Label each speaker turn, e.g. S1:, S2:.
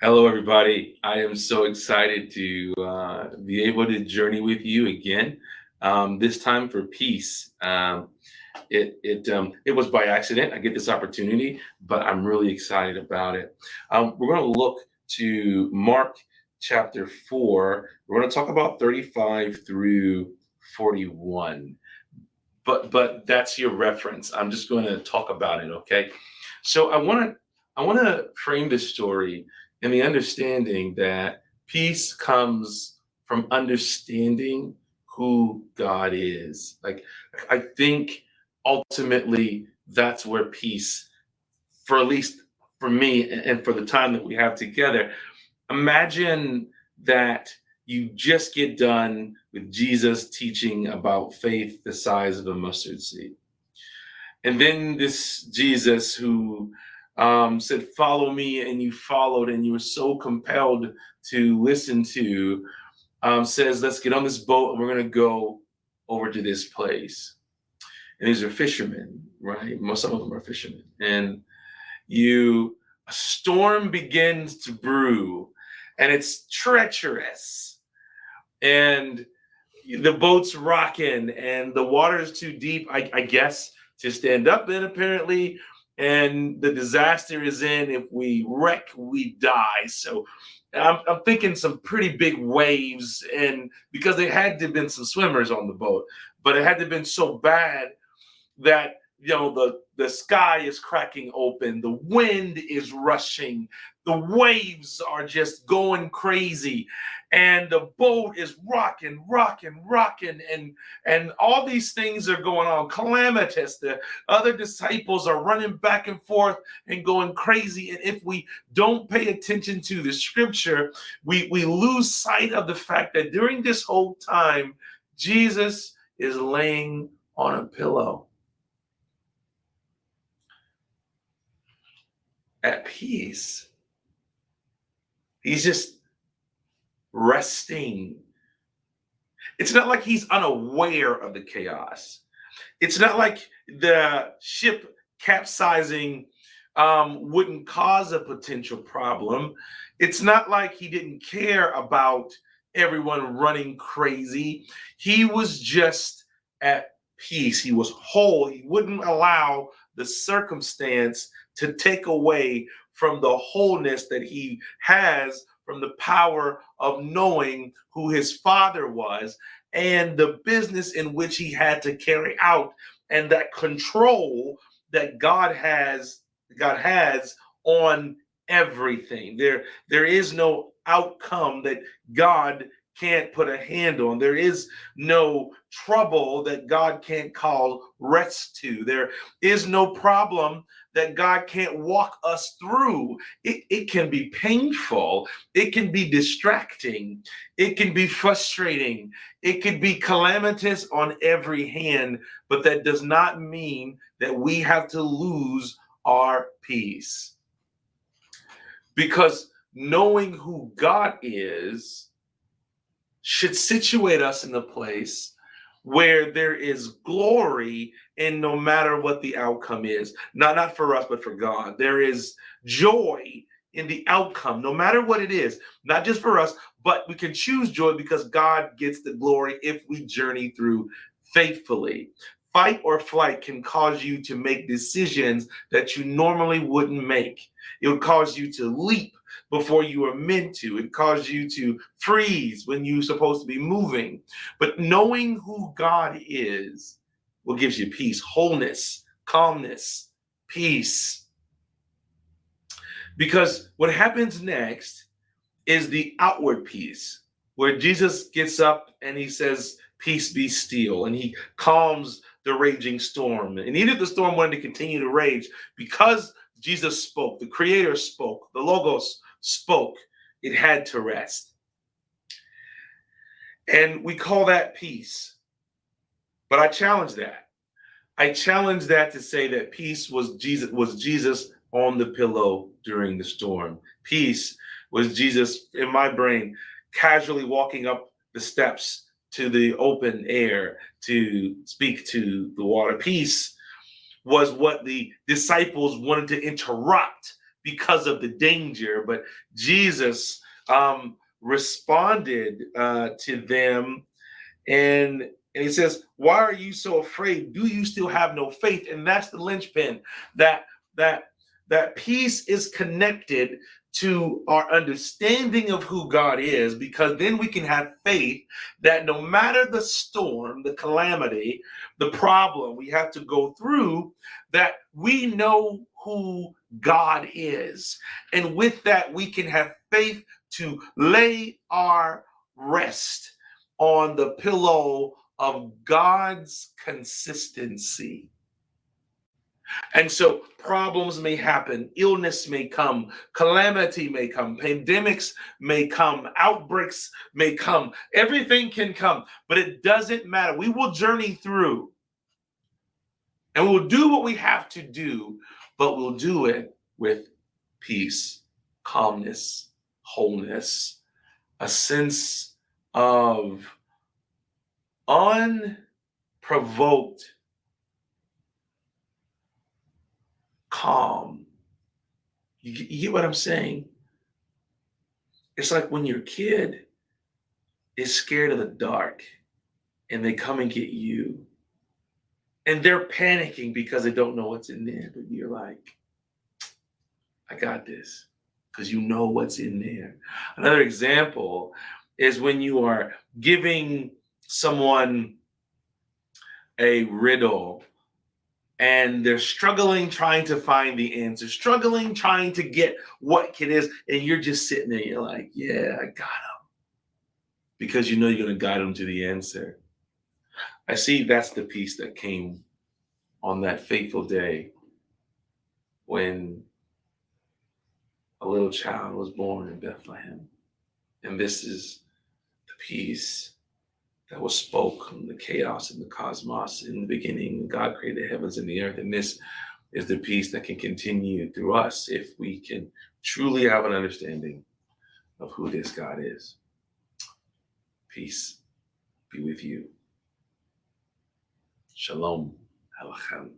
S1: Hello, everybody. I am so excited to be able to journey with you again. This time for peace. It was by accident. I get this opportunity, but I'm really excited about it. We're going to look to Mark chapter 4. We're going to talk about 35 through 41. But that's your reference. I'm just going to talk about it, okay? So I want to frame this story in the understanding that peace comes from understanding who God is. Like I think ultimately that's where peace, for at least for me and for the time that we have together, imagine that you just get done with Jesus teaching about faith the size of a mustard seed. And then this Jesus who said, "Follow me," and you followed, and you were so compelled to listen to, says, "Let's get on this boat and we're going to go over to this place." And these are fishermen, right? Most some of them are fishermen. And a storm begins to brew, and it's treacherous, and the boat's rocking, and the water is too deep, I guess, to stand up in, apparently. And the disaster is in. If we wreck, we die. So I'm thinking some pretty big waves, and because there had to have been some swimmers on the boat, but it had to have been so bad that the sky is cracking open, the wind is rushing, the waves are just going crazy, and the boat is rocking, and all these things are going on calamitous. The other disciples are running back and forth and going crazy, and if we don't pay attention to the scripture, we lose sight of the fact that during this whole time Jesus is laying on a pillow at peace. He's just resting. It's not like he's unaware of the chaos. It's not like the ship capsizing wouldn't cause a potential problem. It's not like he didn't care about everyone running crazy. He was just at peace. He was whole. He wouldn't allow the circumstance to take away from the wholeness that he has from the power of knowing who his father was and the business in which he had to carry out, and that control that God has on everything. There is no outcome that God can't put a hand on. There is no trouble that God can't call rest to. There is no problem that God can't walk us through. It can be painful. It can be distracting. It can be frustrating. It could be calamitous on every hand, but that does not mean that we have to lose our peace. Because knowing who God is should situate us in a place where there is glory in no matter what the outcome is. Not for us, but for God. There is joy in the outcome, no matter what it is, not just for us, but we can choose joy because God gets the glory if we journey through faithfully. Fight or flight can cause you to make decisions that you normally wouldn't make. It would cause you to leap before you were meant to. It caused you to freeze when you're supposed to be moving. But knowing who God is will gives you peace, wholeness, calmness, peace. Because what happens next is the outward peace, where Jesus gets up and he says, "Peace be still," and he calms the raging storm. And even if the storm wanted to continue to rage, because Jesus spoke, the Creator spoke, the Logos spoke, it had to rest. And we call that peace. But I challenge that. I challenge that to say that peace was Jesus on the pillow during the storm. Peace was Jesus in my brain casually walking up the steps to the open air to speak to the water. Peace was what the disciples wanted to interrupt because of the danger, but Jesus responded to them, and he says, "Why are you so afraid? Do you still have no faith?" And that's the linchpin. That that that peace is connected to our understanding of who God is, because then we can have faith that no matter the storm, the calamity, the problem we have to go through, that we know who God is. And with that, we can have faith to lay our rest on the pillow of God's consistency. And so problems may happen, illness may come, calamity may come, pandemics may come, outbreaks may come, everything can come, but it doesn't matter. We will journey through and we'll do what we have to do, but we'll do it with peace, calmness, wholeness, a sense of unprovoked calm. You get what I'm saying? It's like when your kid is scared of the dark and they come and get you and they're panicking because they don't know what's in there, but you're like, I got this, because you know what's in there. Another example is when you are giving someone a riddle and they're struggling trying to find the answer, struggling trying to get what it is, and you're just sitting there, you're like, yeah, I got him. Because you know you're going to guide them to the answer. I see that's the peace that came on that fateful day when a little child was born in Bethlehem. And this is the peace that was spoke from the chaos in the cosmos. In the beginning, God created the heavens and the earth. And this is the peace that can continue through us if we can truly have an understanding of who this God is. Peace be with you. Shalom Alachem.